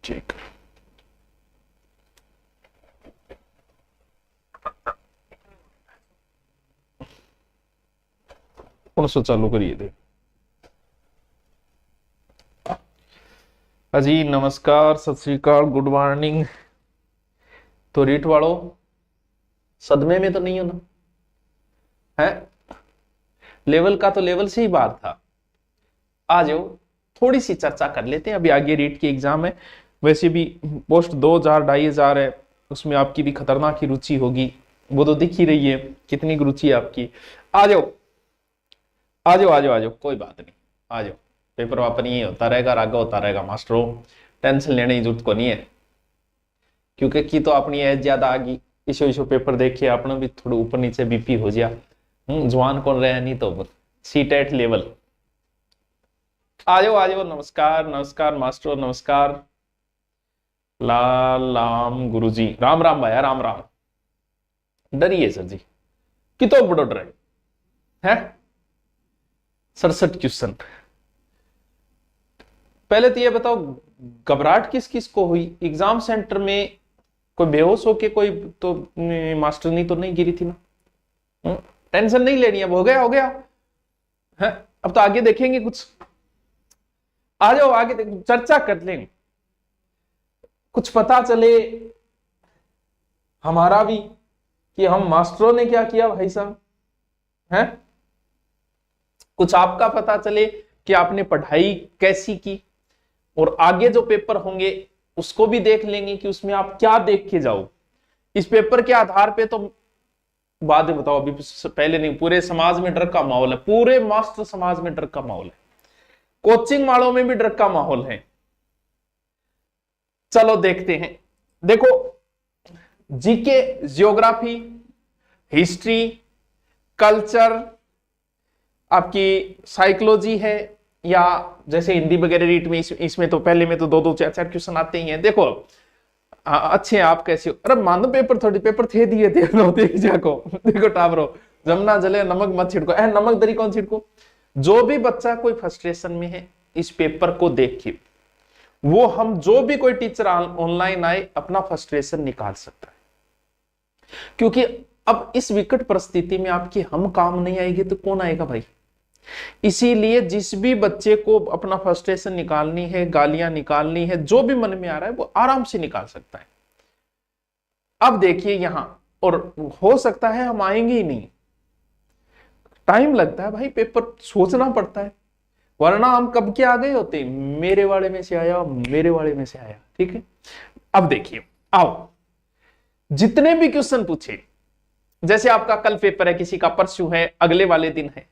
ठीक, कौन सा चालू करिए थे। अजी नमस्कार, सत श्री अकाल, गुड मॉर्निंग। तो रीट वालों, सदमे में तो नहीं हो ना? है लेवल का तो लेवल से ही बाहर था। आ जाओ, थोड़ी सी चर्चा कर लेते हैं। अभी आगे रीट की एग्जाम है, वैसे भी पोस्ट 2000 2500 है, उसमें आपकी भी खतरनाक ही रुचि होगी, वो तो दिख ही रही है कितनी रुचि है आपकी। आ जाओ आ जाओ आ जाओ आ जाओ, कोई बात नहीं, आ जाओ। पेपर वापर ये होता रहेगा, आगे होता रहेगा मास्टरों, टेंशन लेने की जरूरत को नहीं है। क्योंकि की तो अपनी एज ज्यादा आ गई, इशो पेपर देखिए अपना भी थोड़ा ऊपर नीचे बीपी हो गया। जवान कौन रहे, नहीं तो सीटेट लेवल। आ जाओ नमस्कार नमस्कार मास्टर, नमस्कार। लाल राम गुरुजी, राम राम भाया, राम राम। डरिए सर जी, कितो बड़ो डर है। 67 क्वेश्चन। पहले तो ये बताओ, घबराहट किस किस को हुई एग्जाम सेंटर में? कोई बेहोश होके कोई तो मास्टरनी तो नहीं गिरी थी ना? टेंशन नहीं लेनी है, हो गया है। अब तो आगे देखेंगे कुछ। आ जाओ आगे चर्चा कर लेंगे, कुछ पता चले हमारा भी कि हम मास्टरों ने क्या किया भाई साहब, है। कुछ आपका पता चले कि आपने पढ़ाई कैसी की, और आगे जो पेपर होंगे उसको भी देख लेंगे कि उसमें आप क्या देख के जाओ। इस पेपर के आधार पे तो बाद में बताओ, अभी पहले नहीं। पूरे समाज में डर का माहौल है, पूरे मास्टर समाज में डर का माहौल है, कोचिंग वालों में भी डर का माहौल है। चलो देखते हैं। देखो, जीके, ज्योग्राफी, हिस्ट्री, कल्चर, आपकी साइकोलॉजी है, या जैसे हिंदी वगैरह रीट में इसमें तो पहले में तो 2 2 4 4 क्वेश्चन आते ही हैं। देखो अच्छे हैं आप, कैसे हो? अरे मानो पेपर थोड़ी पेपर थे दिए थे को। देखो टाबरो, जमना जले नमक मत छिड़को, नमक दरी कौन छिड़को। जो भी बच्चा कोई फ्रस्ट्रेशन में है, इस पेपर को देख के वो हम जो भी कोई टीचर ऑनलाइन आए अपना फ्रस्ट्रेशन निकाल सकता है। क्योंकि अब इस विकट परिस्थिति में आपकी हम काम नहीं आएगी तो कौन आएगा भाई। इसीलिए जिस भी बच्चे को अपना फ्रस्ट्रेशन निकालनी है, गालियां निकालनी है, जो भी मन में आ रहा है वो आराम से निकाल सकता है। अब देखिए यहां, और हो सकता है हम आएंगे ही नहीं, टाइम लगता है भाई, पेपर सोचना पड़ता है, वरना हम कब के आ गए होते, मेरे वाले में से आया, मेरे वाले में से आया। ठीक है, अब देखिए, आओ जितने भी क्वेश्चन पूछे, जैसे आपका कल पेपर है, किसी का परसों है, अगले वाले दिन है,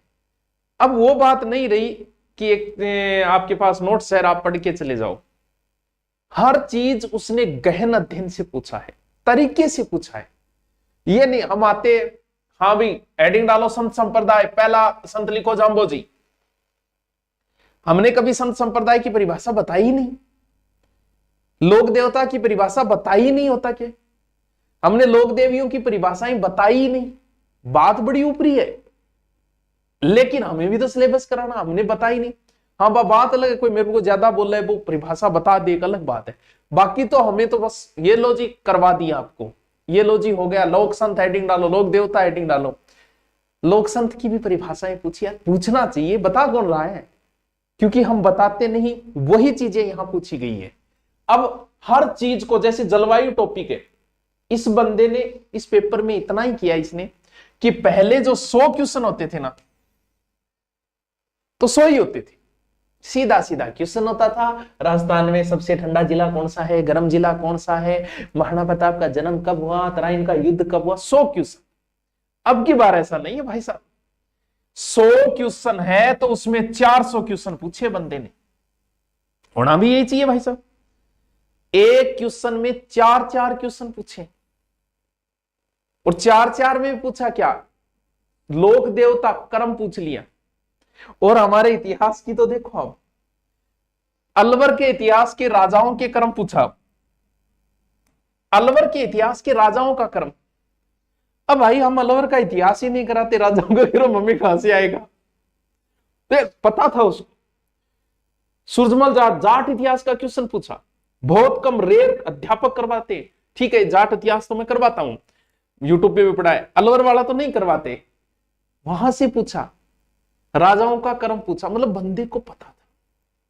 अब वो बात नहीं रही कि एक आपके पास नोट्स है आप पढ़ के चले जाओ। हर चीज उसने गहन अध्ययन से पूछा है, तरीके से पूछा है। ये नहीं हम आते, हाँ भाई हेडिंग डालो संत संप्रदाय, पहला संत लिखो जाम्बो जी। हमने कभी संत संप्रदाय की परिभाषा बताई ही नहीं, लोक देवता की परिभाषा बताई ही नहीं होता क्या, हमने लोक देवियों की परिभाषाएं बताई ही नहीं। बात बड़ी ऊपरी है, लेकिन हमें भी तो सिलेबस कराना, हमने बताई नहीं। हाँ बात अलग है, कोई मेरे को ज्यादा बोल रहा है वो परिभाषा बता दे, एक अलग बात है। बाकी तो हमें तो बस ये लो जी करवा दिया आपको, ये लो जी हो गया, लोक संत हेडिंग डालो, लोक देवता हेडिंग डालो। लोक संत की भी परिभाषाएं पूछी यार, पूछना चाहिए, बता कौन रहा है, क्योंकि हम बताते नहीं, वही चीजें यहां पूछी गई है। अब हर चीज को, जैसे जलवायु टॉपिक है, इस बंदे ने इस पेपर में इतना ही किया इसने कि पहले जो 100 क्वेश्चन होते थे ना, तो 100 ही होते थे, सीधा सीधा क्वेश्चन होता था। राजस्थान में सबसे ठंडा जिला कौन सा है, गर्म जिला कौन सा है, महाराणा प्रताप का जन्म कब हुआ, तराइन का युद्ध कब हुआ, 100 क्वेश्चन। अब की बार ऐसा नहीं है भाई साहब, 100 क्वेश्चन है तो उसमें 400 क्वेश्चन पूछे बंदे ने। होना भी यही चाहिए भाई साहब, एक क्वेश्चन में 4 क्वेश्चन पूछे, और 4 में पूछा क्या, लोक देवता कर्म पूछ लिया। और हमारे इतिहास की तो देखो, अब अलवर के इतिहास के राजाओं के कर्म पूछा, अलवर के इतिहास के राजाओं का कर्म। अब भाई हम अलवर का इतिहास ही नहीं कराते, राजाओं का कर्म हमें कहां से आएगा। तो पता था उसको। सूरजमल जाट इतिहास का क्वेश्चन पूछा, बहुत कम रेयर अध्यापक करवाते। ठीक है, जाट इतिहास तो मैं करवाता हूं, यूट्यूब पे भी पढ़ा है, अलवर वाला तो नहीं करवाते। वहां से पूछा, राजाओं का क्रम पूछा, मतलब बंदे को पता था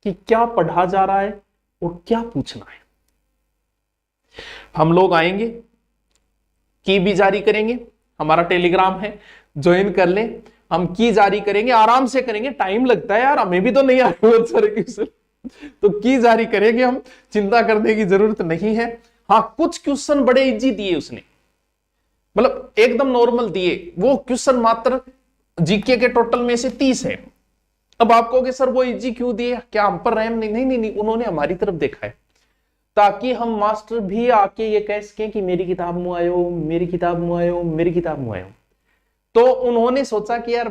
कि क्या पढ़ा जा रहा है और क्या पूछना है। हम लोग आएंगे, की भी जारी करेंगे, हमारा टेलीग्राम है, ज्वाइन कर लें। हम की जारी करेंगे, आराम से करेंगे, टाइम लगता है यार, हमें भी तो नहीं आ रहे बहुत सारे क्वेश्चन, तो की जारी करेंगे हम, चिंता करने की जरूरत नहीं है। हाँ, कुछ क्वेश्चन बड़े इजी दिए उसने, मतलब एकदम नॉर्मल दिए। वो क्वेश्चन मात्र जीके के टोटल में से 30 है। अब आप कहोगे सर वो इजी क्यों दिए, क्या हम पर रैम नहीं? नहीं नहीं नहीं, उन्होंने हमारी तरफ देखा है, ताकि हम मास्टर भी आके ये कह सकें कि मेरी किताब मुँह आयो, मेरी किताब मुँह आयो, मेरी किताब मुँह आयो। तो उन्होंने सोचा कि यार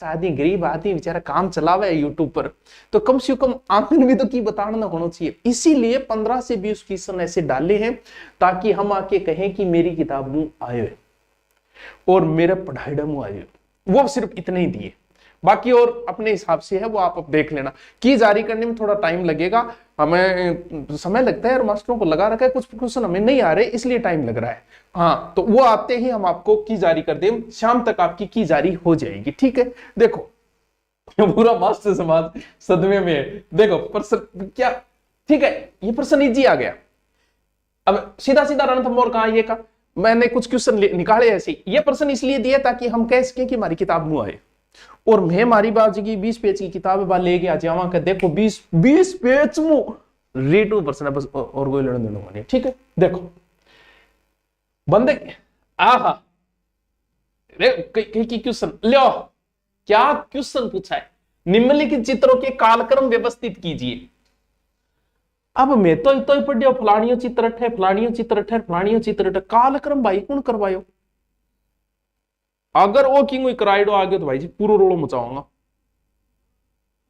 आदमी गरीब आदमी बेचारा काम चलावा है यूट्यूब पर, तो कम से कम आमदन भी तो की बताना होना चाहिए। इसीलिए 15 से 20 क्वेश्चन ऐसे डाले हैं ताकि हम आके कहें कि मेरी किताब मुँह आयो और मेरा पढ़ाई मुँह आयो। वो सिर्फ इतने ही दिए, बाकी और अपने हिसाब से है, वो आप अब देख लेना। की जारी करने में थोड़ा टाइम लगेगा, हमें समय लगता है और मास्टरों को लगा रखा है, कुछ क्वेश्चन हमें नहीं आ रहे इसलिए टाइम लग रहा है। हाँ, तो वो आते ही हम आपको की जारी कर दें, शाम तक आपकी की जारी हो जाएगी। ठीक है, देखो पूरा मास्टर समाज सदमे में है। देखो प्रश्न क्या, ठीक है, ये प्रश्न इजी आ गया। अब सीधा सीधा रणथंभौर कहा, ये कहा, मैंने कुछ क्वेश्चन निकाले ऐसे। ये प्रश्न इसलिए दिया ताकि हम कह सकें कि हमारी किताब मुँह आए। और मैं हमारी बात की 20 पेज की किताब बात लेके आ जावा कर, देखो 20 पेज मुँह रीड प्रश्न है बस, और कोई लेना देना नहीं। ठीक है, देखो बंदे आहा क्वेश्चन लो, क्या क्वेश्चन पूछा है, निम्नलिखित चित्रों के कालक्रम व्यवस्थित कीजिए। अब मैं तो ही पढ़ियो, फलानियों चित्र अठे, फलानियों चित्र अठे, फलानियों चित्र अठे, कालक्रम भाई कौन करवायो? अगर वो किंग कराइडो आ गयो तो भाई जी पूरा रोलो मचाऊंगा।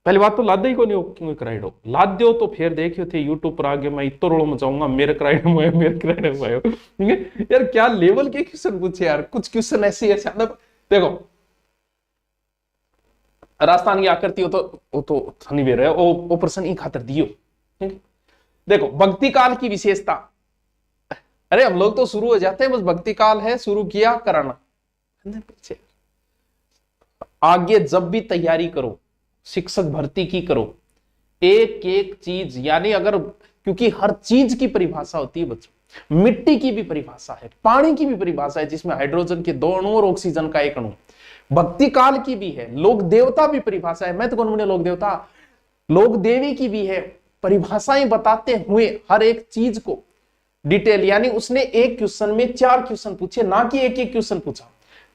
पहली बात तो लाद ही को नहीं किंग कराइडो, लाद दो तो फिर देखियो थे यूट्यूब पर आ गया, मैं इतो रोलो मचाऊंगा, मेरे कराइडो में, मेरे कराइडो में। ठीक है यार, क्या लेवल के क्वेश्चन पूछे यार, कुछ क्वेश्चन ऐसे ऐसे। देखो राजस्थान की आकृति हो तो वो तो शनिवेर है, वो प्रश्न ही खातर दियो। ठीक है, देखो भक्ति काल की विशेषता। अरे हम लोग तो शुरू हो जाते हैं, बस भक्ति काल है, शुरू किया कराना। आगे जब भी तैयारी करो, शिक्षक भर्ती की करो, एक एक चीज, यानी अगर, क्योंकि हर चीज की परिभाषा होती है बच्चों, मिट्टी की भी परिभाषा है, पानी की भी परिभाषा है जिसमें हाइड्रोजन के 2 अणु और ऑक्सीजन का 1 अणु, भक्ति काल की भी है, लोक देवता भी परिभाषा है, मैं तो कौन बने लोक देवता, लोक देवी की भी है। परिभाषाएं बताते हुए हर एक चीज को डिटेल, यानी उसने एक क्वेश्चन में 4 क्वेश्चन पूछे, ना कि एक एक क्वेश्चन पूछा।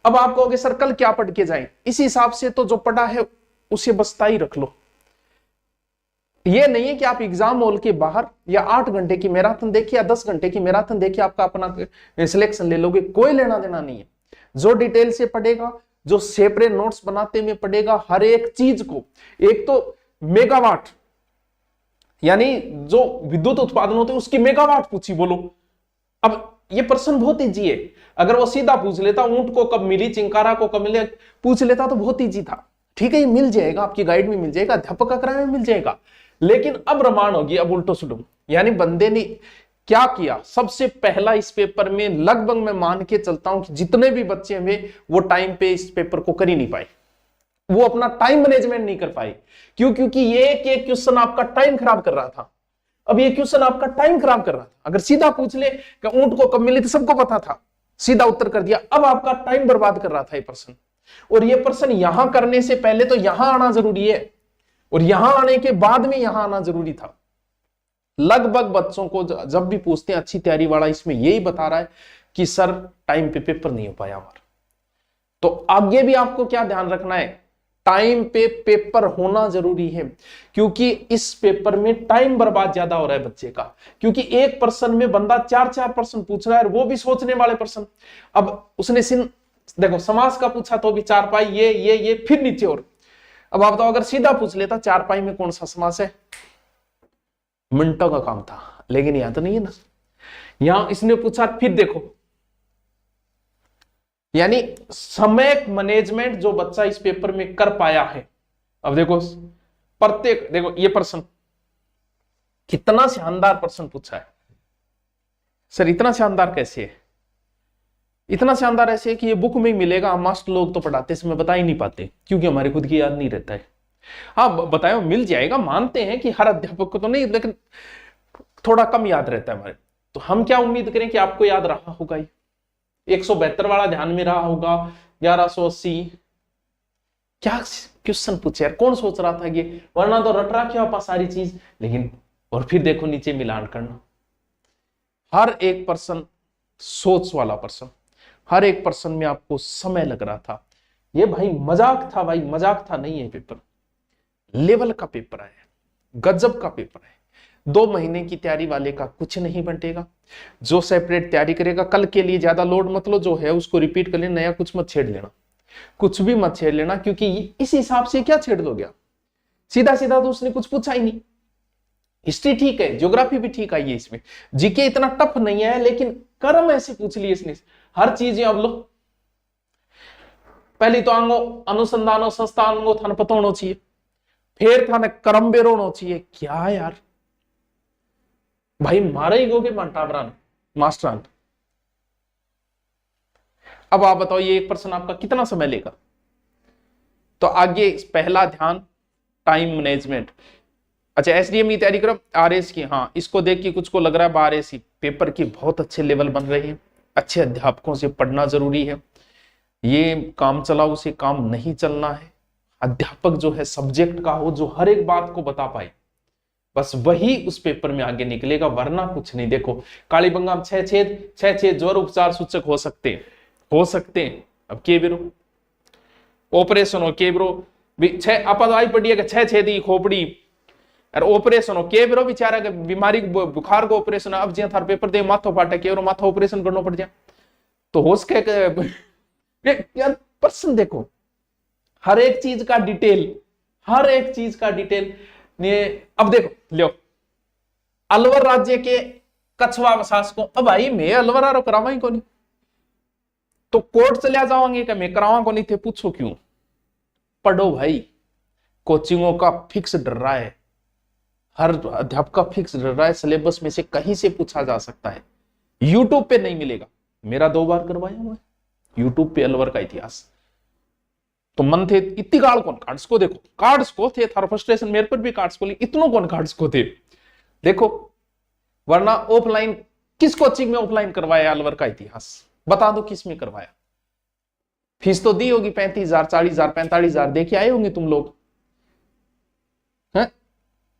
अब आप कहोगे सर कल क्या पढ़ के जाएं, इस हिसाब से तो जो पढ़ा है उसे बस्ता ही रख लो। ये नहीं है कि आप एग्जाम हॉल के बाहर या 8 घंटे की मैराथन देखिए या 10 घंटे की मैराथन देखिए आपका अपना सिलेक्शन ले लोगे, कोई लेना देना नहीं है। जो डिटेल से पढ़ेगा, जो सेपरेट नोट्स बनाते में पढ़ेगा, हर एक चीज को, एक तो मेगावाट यानी जो विद्युत उत्पादन होते हैं उसकी मेगावाट पूछी, बोलो। अब ये प्रश्न बहुत इजी है, अगर वो सीधा पूछ लेता ऊंट को कब मिली, चिंकारा को कब मिले, पूछ लेता तो बहुत इजी था। ठीक है, ये मिल जाएगा, आपकी गाइड में मिल जाएगा, अध्यापक का किराए में मिल जाएगा। लेकिन अब रमान होगी, अब उल्टो सुडो, यानी बंदे ने क्या किया, सबसे पहला इस पेपर में लगभग मैं मान के चलता हूं कि जितने भी बच्चे हुए वो टाइम पे इस पेपर को कर ही नहीं पाए, वो अपना टाइम मैनेजमेंट नहीं कर पाए। क्यों? क्योंकि ये एक क्वेश्चन आपका टाइम खराब कर रहा था। अब ये क्वेश्चन आपका टाइम खराब कर रहा था। अगर सीधा पूछ ले कि ऊंट को कब मिली तो सबको पता था, सीधा उत्तर कर दिया। अब आपका टाइम बर्बाद कर रहा था ये प्रश्न, और ये प्रश्न यहां करने से पहले तो यहां आना जरूरी है, और यहां आने के बाद में यहां आना जरूरी था। लगभग बच्चों को जब भी पूछते हैं अच्छी तैयारी वाला, इसमें यही बता रहा है कि सर टाइम पे पेपर नहीं हो पाया हमारा। तो आगे भी आपको क्या ध्यान रखना है, टाइम पे पेपर होना जरूरी है, क्योंकि इस पेपर में टाइम बर्बाद ज्यादा हो रहा है बच्चे का। क्योंकि एक प्रश्न में बंदा 4-4 प्रश्न पूछ रहा है, और वो भी सोचने वाले प्रश्न। अब उसने देखो समास का पूछा तो भी 4 पाई, ये फिर नीचे, और अब आप बताओ अगर सीधा पूछ लेता 4 पाई में कौन सा समास है, मिनटों का काम था। लेकिन यहां तो नहीं है ना, यहां इसने पूछा, फिर देखो, यानी समय मैनेजमेंट जो बच्चा इस पेपर में कर पाया है। अब देखो प्रत्येक, देखो ये प्रश्न कितना शानदार प्रश्न पूछा है सर। इतना शानदार कैसे है? इतना शानदार ऐसे है कि ये बुक में ही मिलेगा, हम मास्टर लोग तो पढ़ाते समय बता ही नहीं पाते क्योंकि हमारे खुद की याद नहीं रहता है। हाँ बताए मिल जाएगा, मानते हैं कि हर अध्यापक को तो नहीं, लेकिन थोड़ा कम याद रहता है हमारे। तो हम क्या उम्मीद करें कि आपको याद रहा होगा। ये 172 वाला ध्यान में रहा होगा, 1180। क्या क्वेश्चन पूछे यार, कौन सोच रहा था ये, वरना तो रट रहा क्या सारी चीज। लेकिन और फिर देखो नीचे मिलान करना, हर एक पर्सन सोच वाला पर्सन, हर एक पर्सन में आपको समय लग रहा था। ये भाई मजाक था, भाई मजाक था नहीं है। पेपर लेवल का पेपर आया, गजब का पेपर है। 2 महीने की तैयारी वाले का कुछ नहीं बंटेगा। जो सेपरेट तैयारी करेगा, कल के लिए ज्यादा लोड मत लो, जो है उसको रिपीट कर लेना, नया कुछ मत छेड़ लेना, कुछ भी मत छेड़ लेना, क्योंकि इस हिसाब से क्या छेड़ दोगे? सीधा सीधा तो उसने कुछ पूछा ही नहीं। हिस्ट्री ठीक है, ज्योग्राफी भी ठीक आई है इसमें, जीके इतना टफ नहीं है, लेकिन कर्म ऐसे पूछ लिए इसने। हर चीज अब लो, पहली तो आंगो अनुसंधानो संस्थान थाने पता होना चाहिए, फिर थाने कर्म बेरो होना चाहिए। क्या यार भाई मारे ही गोगे मंटावरान मास्टरान। अब आप बताओ ये एक पर्सन आपका कितना समय लेगा? तो आगे पहला ध्यान टाइम मैनेजमेंट। अच्छा एसडीएम की तैयारी करो, आरएस की, हाँ इसको देख के कुछ को लग रहा है आरएस की पेपर की बहुत अच्छे लेवल बन रहे हैं, अच्छे अध्यापकों से पढ़ना जरूरी है। ये काम चलाओ से काम नहीं चलना है। अध्यापक जो है सब्जेक्ट का हो, जो हर एक बात को बता पाए, बस वही उस पेपर में आगे निकलेगा, वरना कुछ नहीं। देखो कालीबंगा में 6 छेद ज्वर उपचार सूचक हो सकते हैं। अब के बिरो ऑपरेशन हो, के बिरो 6 दवाई पड़ी है 6 छेदी खोपड़ी और ऑपरेशन हो, के बिरो बेचारा के बीमारी बुखार को ऑपरेशन। अब जिया थार पेपर दे माथो फाटे के माथा ऑपरेशन करना पड़ जाए तो होश के यार पर्सन देखो हर एक चीज का डिटेल ने। अब देखो लो अलवर राज्य के कछवा वसास को, अब भाई मैं अलवर आरो करावा ही को नहीं, तो कोर्ट चले जाओगे कि मैं करावा को नहीं थे, पूछो क्यों? पढ़ो भाई, कोचिंगों का फिक्स डर रहा है, हर अध्यापक का फिक्स डर रहा है, सिलेबस में से कहीं से पूछा जा सकता है, यूट्यूब पे नहीं मिलेगा। मेरा 2 बार करवाया हुआ है यूट्यूब पे अलवर का इतिहास। तो मन थे इतनी गाड़ कौन कार्ड्स को, देखो कार्ड्स को थे थारा फ्रस्ट्रेशन, मेरे पर भी कार्ड्स को, इतनों कौन कार्ड्स को थे देखो। वरना ऑफलाइन किस कोचिंग में ऑफलाइन करवाया अलवर का इतिहास, बता दो किस में करवाया? फीस तो दी होगी 35,000 40,000 45,000 दे के आए होंगे तुम लोग, हैं?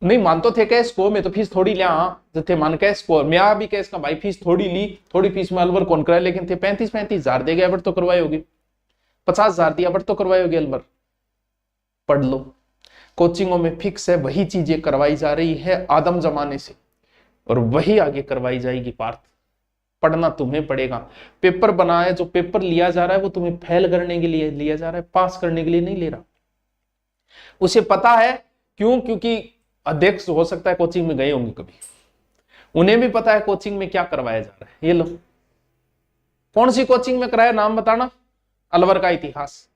नहीं मान तो थे कैस को, मैं तो फीस थोड़ी लिया, हाँ थे मान कैस को, मैं भी कैस का भाई फीस थोड़ी ली, थोड़ी फीस में अलवर कौन कराए, लेकिन थे 35,000 दे गए, तो करवाए होगी 50,000 दिया, बट तो करवाए होगी अलवर। पढ़ लो, कोचिंगों में फिक्स है, वही चीजें करवाई जा रही है आदम जमाने से, और वही आगे करवाई जाएगी। पार्थ पढ़ना तुम्हें पड़ेगा। पेपर बना है, जो पेपर लिया जा रहा है वो तुम्हें फेल करने के लिए लिया जा रहा है, पास करने के लिए नहीं ले रहा। उसे पता है क्यों? क्योंकि अध्यक्ष हो सकता है कोचिंग में गए होंगे कभी, उन्हें भी पता है कोचिंग में क्या करवाया जा रहा है। ये लो कौन सी कोचिंग में कराया, नाम बताना? अलवर का इतिहास।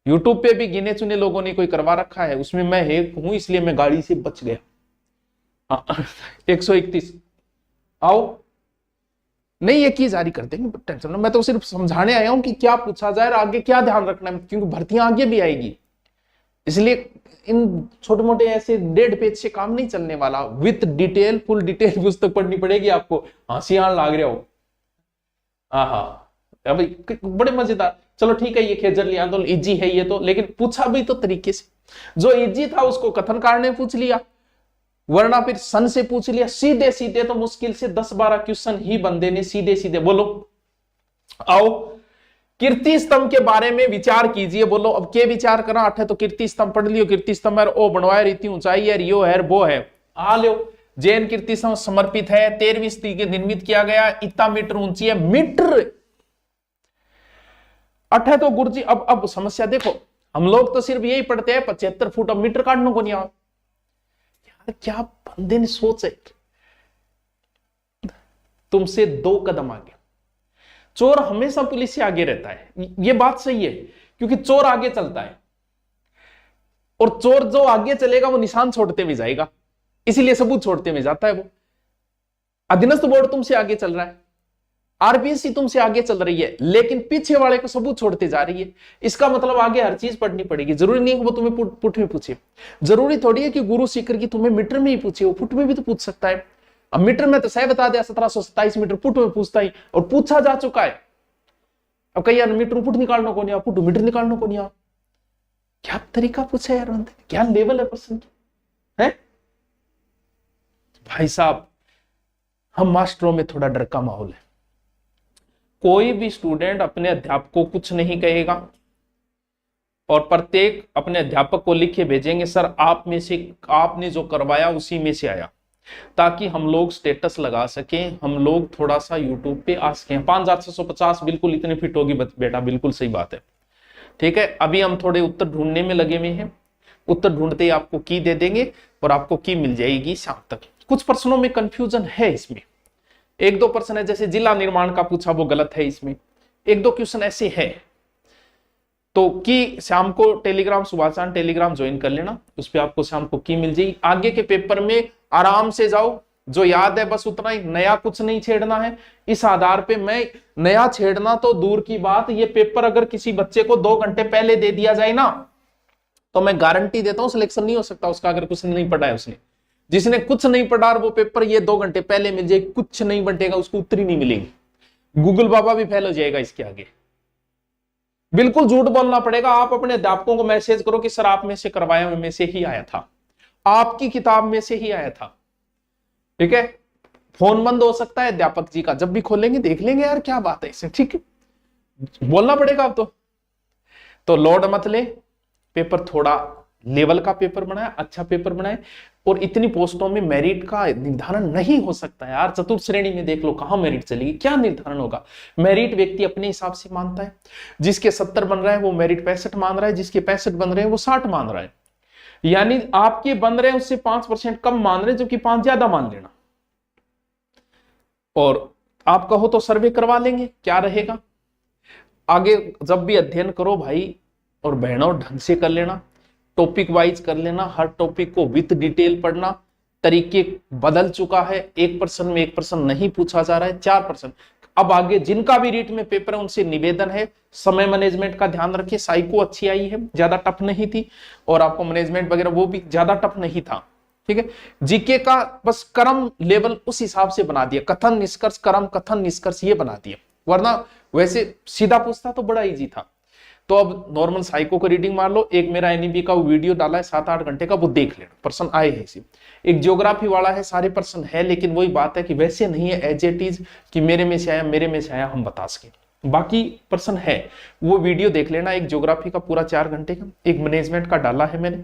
यूट्यूब पे भी गिने चुने लोगों ने कोई करवा रखा है, उसमें मैं एक हूं, इसलिए मैं गाड़ी से बच गया। 131 आओ, नहीं ये की जारी कर देंगे, टेंशन ना, मैं तो सिर्फ समझाने आया हूं कि क्या पूछा जाए और आगे क्या ध्यान रखना है, क्योंकि भर्तियां आगे भी आएगी, इसलिए इन छोटे मोटे ऐसे 1.5 पेज से काम नहीं चलने वाला। विथ डिटेल, फुल डिटेल पुस्तक पढ़नी पड़ेगी आपको। हंसी आन लाग रहा हो, हाँ भाई बड़े मजेदार। चलो ठीक है, ये खेजरली आंदोलन इजी है ये तो, लेकिन पूछा भी तो तरीके से, जो इजी था उसको कथन कार ने पूछ लिया, वरना फिर सन से पूछ लिया। सीधे सीधे तो मुश्किल से 10-12 क्वेश्चन ही बंदे ने सीधे सीधे। बोलो आओ, कीर्ति स्तंभ के बारे में विचार कीजिए। बोलो अब के विचार करना अठे, तो कीर्ति स्तंभ पढ़ लियो, कीर्ति स्तंभ है ओ बनवाया, रीति ऊंचाई है, यो है वो है, आ लो। जैन कीर्ति स्तंभ समर्पित है, 13वीं सदी के निर्मित किया गया, इतना मीटर ऊंची है, मीटर अठे तो गुरुजी। अब समस्या देखो, हम लोग तो सिर्फ यही पढ़ते हैं 75 फुट, अब मीटर काटने को नहीं आ। यार क्या बंदे ने सोच है, तुमसे 2 कदम आगे। चोर हमेशा पुलिस से आगे रहता है, ये बात सही है, क्योंकि चोर आगे चलता है, और चोर जो आगे चलेगा वो निशान छोड़ते भी जाएगा। इसीलिए सबूत छोड़ते हुए जाता है वो। अधीनस्थ बोर्ड तुमसे आगे चल रहा है, आरबीएससी तुमसे आगे चल रही है, लेकिन पीछे वाले को सबूत छोड़ते जा रही है। इसका मतलब आगे हर चीज पढ़नी पड़ेगी। जरूरी नहीं है कि वो तुम्हें पुट में पूछे, जरूरी थोड़ी है कि गुरु सीकर की तुम्हें मीटर में ही पूछे, वो पुट में भी तो पूछ सकता है। अब मीटर में तो सह बता दिया 1727 मीटर, पुट में पूछता ही, और पूछा जा चुका है। अब कहीं यार मीटर पुट निकालना को नहीं, पुट मीटर निकालना को नहीं। क्या तरीका पूछा यार, क्या लेवल है प्रश्न की, है भाई साहब। हम मास्टरों में थोड़ा डर का माहौल है। कोई भी स्टूडेंट अपने अध्यापक को कुछ नहीं कहेगा, और प्रत्येक अपने अध्यापक को लिख के भेजेंगे, सर आप में से आपने जो करवाया उसी में से आया, ताकि हम लोग स्टेटस लगा सकें, हम लोग थोड़ा सा यूट्यूब पे आ सकें। 5650 बिल्कुल इतने फिट होगी बेटा, बिल्कुल सही बात है। ठीक है, अभी हम थोड़े उत्तर ढूंढने में लगे हुए हैं। उत्तर ढूंढते ही आपको की दे देंगे, और आपको की मिल जाएगी शाम तक। कुछ प्रश्नों में कंफ्यूजन है इसमें, एक दो प्रश्न है, जैसे जिला निर्माण का पूछा वो गलत है इसमें, एक दो क्वेश्चन ऐसे है। तो की शाम को टेलीग्राम, सुभाषान टेलीग्राम ज्वाइन कर लेना, उस पर आपको शाम को की मिल जाएगी। आगे के पेपर में आराम से जाओ, जो याद है बस उतना ही, नया कुछ नहीं छेड़ना है। इस आधार पे मैं नया छेड़ना तो दूर की बात, ये पेपर अगर किसी बच्चे को 2 घंटे पहले दे दिया जाए ना, तो मैं गारंटी देता हूं सिलेक्शन नहीं हो सकता उसका, अगर कुछ नहीं पढ़ा है उसने। जिसने कुछ नहीं पढ़ा वो पेपर ये 2 घंटे पहले मिल जाए, कुछ नहीं बटेगा उसको, उत्तरी नहीं मिलेगी। गूगल बाबा भी फेल हो जाएगा इसके आगे। बिल्कुल झूठ बोलना पड़ेगा। आप अपने अध्यापकों को मैसेज करो कि सर आप में से करवाया में से ही आया था, आपकी किताब में से ही आया था। ठीक है, फोन बंद हो सकता है अध्यापक जी का, जब भी खोलेंगे देख लेंगे यार क्या बात है इससे। ठीक है, बोलना पड़ेगा अब तो लोड मत ले, पेपर थोड़ा लेवल का पेपर बनाए, अच्छा पेपर बनाए। और इतनी पोस्टों में मेरिट का निर्धारण नहीं हो सकता यार। चतुर्थ श्रेणी में देख लो कहां मेरिट चलेगी, क्या निर्धारण होगा। मेरिट व्यक्ति अपने हिसाब से मानता है। जिसके 70 बन रहा है वो मेरिट 65 मान रहा है, जिसके 65 बन रहे हैं वो 60 मान रहा है। यानी आपके बन रहे हैं उससे 5% कम मान रहे हैं, जबकि 5 ज्यादा मान लेना। और आप कहो तो सर्वे करवा लेंगे, क्या रहेगा। आगे जब भी अध्ययन करो भाई और बहनों, ढंग से कर लेना, टॉपिक वाइज कर लेना, हर टॉपिक को विद डिटेल पढ़ना। तरीके बदल चुका है, 1% में 1% नहीं पूछा जा रहा है, 4%। अब आगे जिनका भी रीट में पेपर है उनसे निवेदन है, समय मैनेजमेंट का ध्यान रखिए। साइको अच्छी आई है, ज्यादा टफ नहीं थी, और आपको मैनेजमेंट वगैरह वो भी ज्यादा टफ नहीं था। ठीक है, जीके का बस क्रम लेवल उस हिसाब से बना दिया, कथन निष्कर्ष क्रम, कथन निष्कर्ष ये बना दिया, वरना वैसे सीधा पूछता तो बड़ा इजी था। तो अब नॉर्मल साइको को रीडिंग मार लो। एक मेरा एनईबी का वीडियो डाला है 7-8 घंटे का, वो देख लेना, प्रश्न आए हैं इसी। एक ज्योग्राफी वाला है, सारे प्रश्न है, लेकिन वही बात है कि वैसे नहीं है एज इट इज कि मेरे में से आया मेरे में से आया हम बता सके। बाकी प्रश्न है, वो वीडियो देख लेना। एक ज्योग्राफी का पूरा 4 घंटे का, एक मैनेजमेंट का डाला है मैंने,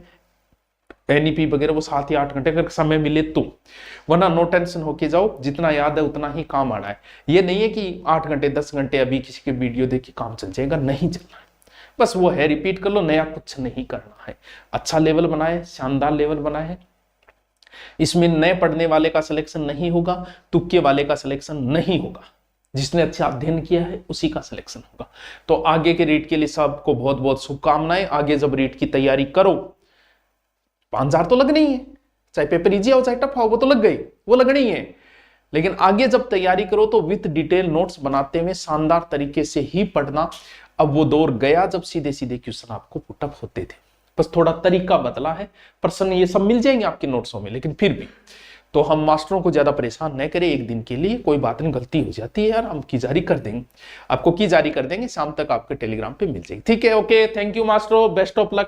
एनईपी वगैरह वो 7 या 8 घंटे अगर समय मिले तो, वरना नो टेंशन होके जाओ, जितना याद है उतना ही काम आना है। ये नहीं है कि 8 घंटे 10 घंटे अभी किसी के वीडियो देख के काम चल जाएगा, नहीं चलना है। बस वो है, रिपीट कर लो, नया कुछ नहीं करना है। अच्छा लेवल बनाए, शानदार लेवल बनाए। इसमें नए पढ़ने वाले का सिलेक्शन नहीं होगा, तुक्के वाले का सिलेक्शन नहीं होगा, जिसने अच्छा अध्ययन किया है उसी का सिलेक्शन होगा। तो आगे के रीट के लिए सबको बहुत बहुत शुभकामनाएं। आगे जब रीट की तैयारी करो, 5000 तो लगनी ही है, चाहे पेपर इजी हो चाहे टफ हो, वो तो लग गई, वो लगनी ही है। लेकिन आगे जब तैयारी करो तो विथ डिटेल नोट्स बनाते हुए शानदार तरीके से ही पढ़ना। अब वो दौर गया जब सीधे सीधे क्वेश्चन आपको पुटअप होते थे, बस थोड़ा तरीका बदला है। प्रश्न ये सब मिल जाएंगे आपके नोट्सों में, लेकिन फिर भी तो हम मास्टरों को ज्यादा परेशान न करें। एक दिन के लिए कोई बात नहीं, गलती हो जाती है यार, हम की जारी कर देंगे, आपको की जारी कर देंगे, शाम तक आपके टेलीग्राम पे मिल जाएगी। ठीक है, ओके, थैंक यू मास्टरों, बेस्ट ऑफ लक।